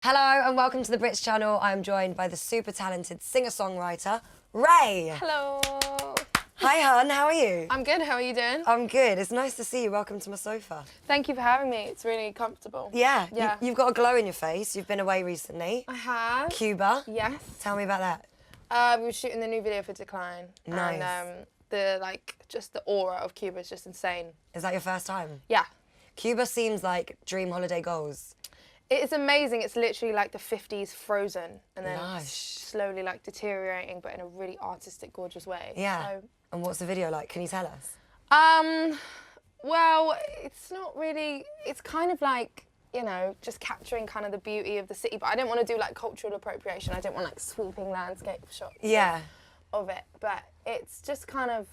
Hello and welcome to the Brits channel. I'm joined by the super talented singer-songwriter, Ray. Hello. Hi, hun, how are you? I'm good, how are you doing? I'm good. It's nice to see you. Welcome to my sofa. Thank you for having me. It's really comfortable. Yeah, Yeah. You've got a glow in your face. You've been away recently. I have. Cuba. Yes. Tell me about that. We were shooting the new video for Decline. Nice. And just the aura of Cuba is just insane. Is that your first time? Yeah. Cuba seems like dream holiday goals. It is amazing. It's literally like the 50s frozen and then Lush. slowly like deteriorating, but in a really artistic, gorgeous way. Yeah. So, And what's the video like? Can you tell us? well, it's not really, it's kind of like, you know, just capturing kind of the beauty of the city, but I didn't want to do like cultural appropriation. I didn't want like sweeping landscape shots Yeah. of it, but it's just kind of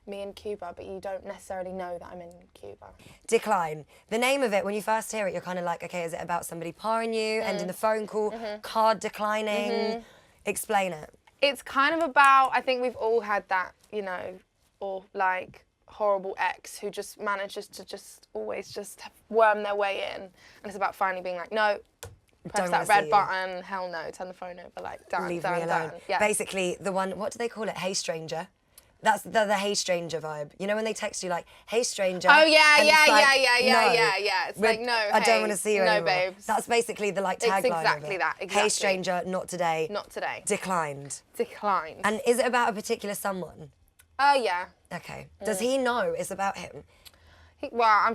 me in Cuba, but you don't necessarily know that I'm in Cuba. Decline. The name of it, when you first hear it, you're kind of like, okay, is it about somebody parring you, ending the phone call, card declining? Explain it. It's kind of about, I think we've all had that, you know, or like horrible ex who just manages to just always just worm their way in. And it's about finally being like, no, press Don't that wanna see red you. button, hell no, turn the phone over, like, done, Leave done, me alone. done. Yeah. Basically, the one, what do they call it? Hey Stranger. That's the Hey Stranger vibe. You know when they text you like, Hey Stranger. Oh yeah, and yeah, it's like, yeah. no, It's like, no, I don't want to see you no, anymore. babes. That's basically the like tagline. It's exactly of it. that, Hey exactly. Stranger, not today. Not today. Declined. Declined. And is it about a particular someone? Yeah. Okay. Does he know it's about him?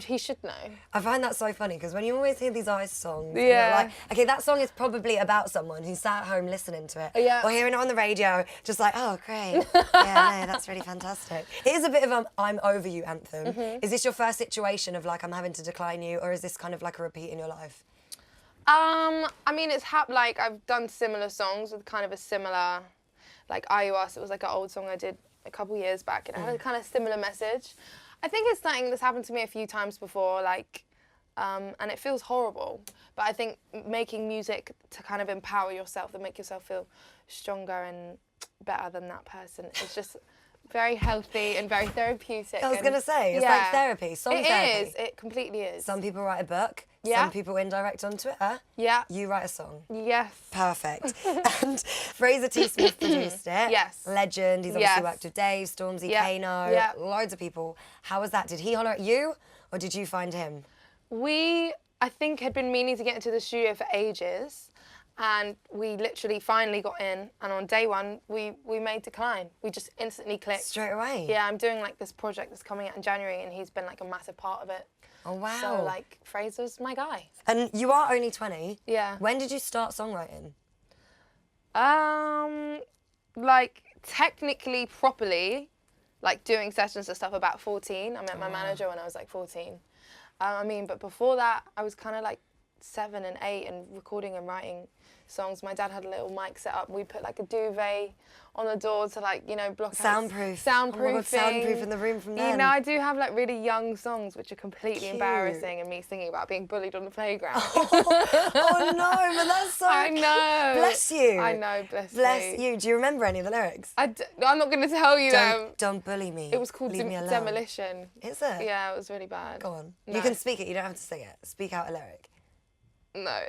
He should know. I find that so funny because when you always hear these Ice songs, and Yeah. you're like, okay, that song is probably about someone who sat at home listening to it, Yeah. or hearing it on the radio, just like, oh, great, yeah, no, that's really fantastic. It is a bit of a "I'm over you" anthem. Is this your first situation of like I'm having to decline you, or is this kind of like a repeat in your life? I mean, like I've done similar songs with kind of a similar, like I You Us. It was like an old song I did a couple years back, and it had a kind of similar message. I think it's something that's happened to me a few times before, like, and it feels horrible. But I think making music to kind of empower yourself and make yourself feel stronger and better than that person is just very healthy and very therapeutic. I was going to say, it's like therapy, song therapy. It is, it completely is. Some people write a book, Yeah. some people indirect on Twitter. Yeah. You write a song. Yes. Perfect. And Fraser T. Smith produced it. Yes. Legend. He's obviously Yes. worked with Dave, Stormzy, Yeah. Kano, Yeah. loads of people. How was that? Did he holler at you or did you find him? We, I think, had been meaning to get into the studio for ages, and we literally finally got in, and on day one, we made Decline. We just instantly clicked. Straight away? Yeah, I'm doing like this project that's coming out in January, and he's been like a massive part of it. Oh, wow. So like, Fraser's my guy. And you are only 20. Yeah. When did you start songwriting? Like technically, properly, like doing sessions and stuff about 14. I met my manager when I was like 14. I mean, but before that, I was kind of like 7 and 8 and recording and writing songs. My dad had a little mic set up. We put like a duvet on the door to like, you know, block Soundproof. out. Soundproofing. Oh my God, soundproof in the room from then. You know, I do have like really young songs which are completely Cute. embarrassing, and me singing about being bullied on the playground. Oh no, but that's so I know. Bless you. I know, bless Bless me. you. Do you remember any of the lyrics? I'm not going to tell you. Don't bully me. It was called Leave me alone. Demolition. Is it? Yeah, it was really bad. Go on. No. You can speak it, you don't have to sing it. Speak out a lyric. No.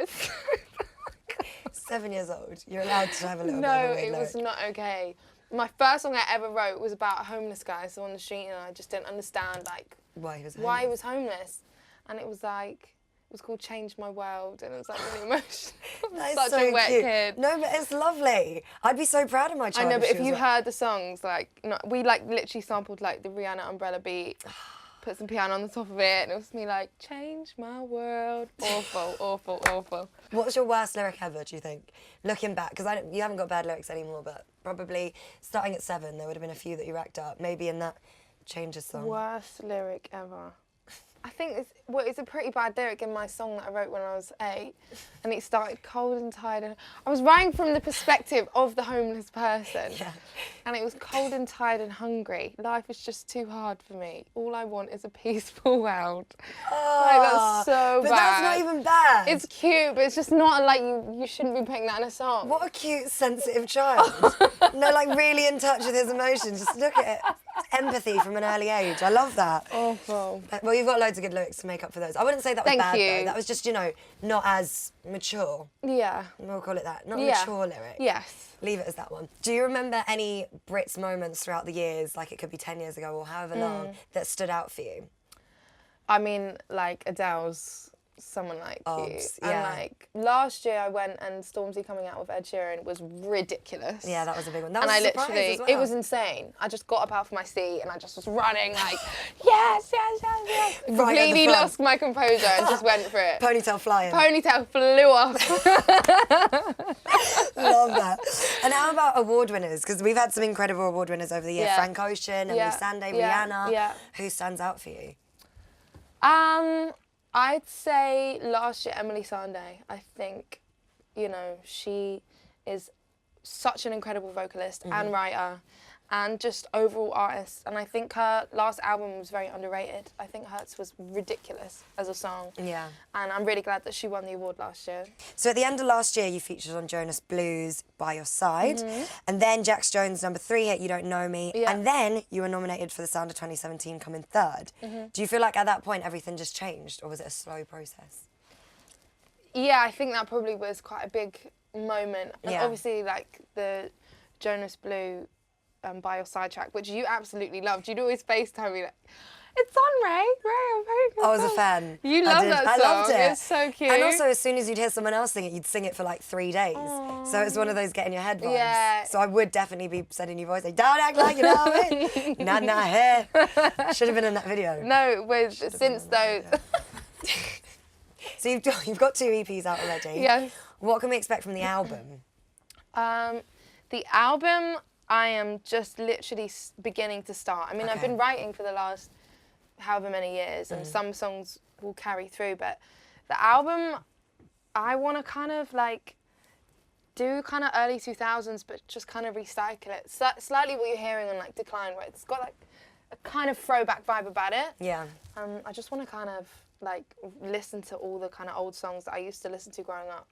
7 years old. You're allowed to have a little No, bit of a weird it lyric. was not okay. My first song I ever wrote was about a homeless guy, so on the street, and I just didn't understand like Why he was why he homeless. was homeless, and it was called Change My World, and it was like really emotional. That is Such so a wet cute. kid. No, but it's lovely. I'd be so proud of my I child. know, but she if was you like- heard the songs, like we like literally sampled like the Rihanna Umbrella beat, put some piano on the top of it, and it was me like, change my world. Awful, awful, awful. What's your worst lyric ever, do you think? Looking back, because you haven't got bad lyrics anymore, but probably starting at 7, there would have been a few that you racked up, maybe in that Changes song. Worst lyric ever. I think it's a pretty bad lyric in my song that I wrote when I was 8, and it started cold and tired, and I was writing from the perspective of the homeless person. Yeah. and it was cold and tired and hungry. Life is just too hard for me. All I want is a peaceful world. Like, that's so but bad. that's not even bad. It's cute, but it's just not like you shouldn't be putting that in a song. What a cute, sensitive child. No, like really in touch with his emotions. Just look at it. Empathy from an early age. I love that. Awful. Well, you've got loads of good lyrics to make up for those. I wouldn't say that was Thank bad, you. though. That was just, you know, not as mature. Yeah. We'll call it that. Not a Yeah. mature lyric. Yes. Leave it as that one. Do you remember any Brits moments throughout the years, like it could be 10 years ago or however long, that stood out for you? I mean, like Adele's Someone Like You. Obs, And yeah. like last year I went and Stormzy coming out with Ed Sheeran was ridiculous. Yeah, that was a big one. That And was I a surprise literally, as well. it was insane. I just got up out of my seat and I just was running like, yes, yes, yes, yes. Right at the Completely front. lost my composure and just went for it. Ponytail flying. Ponytail flew off. Love that. And how about award winners? Because we've had some incredible award winners over the year. Yeah. Frank Ocean, Emily Yeah. Sandé, Yeah. Rihanna. Yeah. Who stands out for you? I'd say last year Emily Sandé. I think, you know, she is such an incredible vocalist and writer and just overall artist. And I think her last album was very underrated. I think Hurts was ridiculous as a song. Yeah. And I'm really glad that she won the award last year. So at the end of last year, you featured on Jonas Blues, By Your Side. And then Jax Jones' #3 hit, You Don't Know Me. Yeah. And then you were nominated for the Sound of 2017, coming third. Do you feel like at that point everything just changed, or was it a slow process? Yeah, I think that probably was quite a big moment. And Yeah. obviously, like, the Jonas Blue By Your Side track, which you absolutely loved. You'd always FaceTime me like, it's on, Ray. I'm very good. I was a fan. You I love did. that I song. loved it. It's so cute. And also, as soon as you'd hear someone else sing it, you'd sing it for like 3 days. So it's one of those get in your head vibes. Yeah. So I would definitely be sending you voice like, don't act like you know it. Nah, hair. Should have been in that video. No, since though. So you've got 2 EPs out already. Yes. What can we expect from the album? The album, I am just literally beginning to start. I mean, I've Okay. been writing for the last however many years, and some songs will carry through, but the album, I want to kind of like do kind of early 2000s, but just kind of recycle it. Slightly what you're hearing on like Decline, where it's got like a kind of throwback vibe about it. Yeah. I just want to kind of like listen to all the kind of old songs that I used to listen to growing up.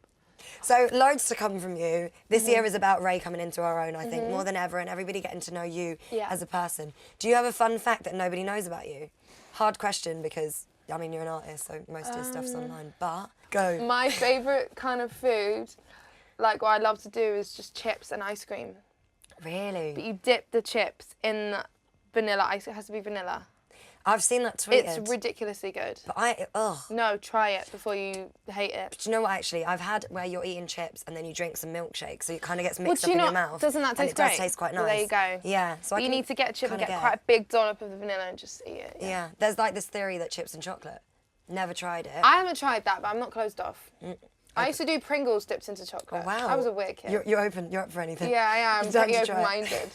So loads to come from you. This year is about Ray coming into our own, I think, more than ever, and everybody getting to know you Yeah. as a person. Do you have a fun fact that nobody knows about you? Hard question because, I mean, you're an artist, so most of your stuff's online, but go. My favourite kind of food, like what I love to do, is just chips and ice cream. But Really? you dip the chips in vanilla ice. It has to be vanilla. I've seen that tweeted. It's ridiculously good. But No, try it before you hate it. do you know what, actually? I've had where you're eating chips and then you drink some milkshake, so it kind of gets Well, mixed do up you in your know, mouth. doesn't that and taste it does great? taste quite nice. Well, there you go. Yeah. So You need to get a chip and kinda get quite a big dollop of the vanilla and just eat it. Yeah. There's like this theory that chips and chocolate. Never tried it. I haven't tried that, but I'm not closed off. I used to do Pringles dipped into chocolate. Wow. I was a weird kid. You're open. You're up for anything. Yeah, I am. You'd like Pretty to try it? open-minded.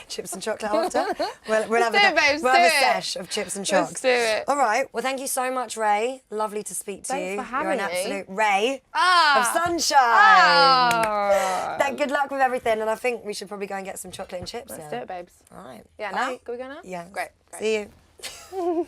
Chips and chocolate after. We'll have do it, babes, we'll have do a it. sesh of chips and chocks. Let's do it. All right. Well, thank you so much, Ray. Lovely to speak to Thanks you. for having You're an me. absolute ray of Ah. sunshine. Ah. Good luck with everything, and I think we should probably go and get some chocolate and chips Let's now. do it, babes. All right. Yeah, Bye. now? Can we go now? Yeah. Great. See you.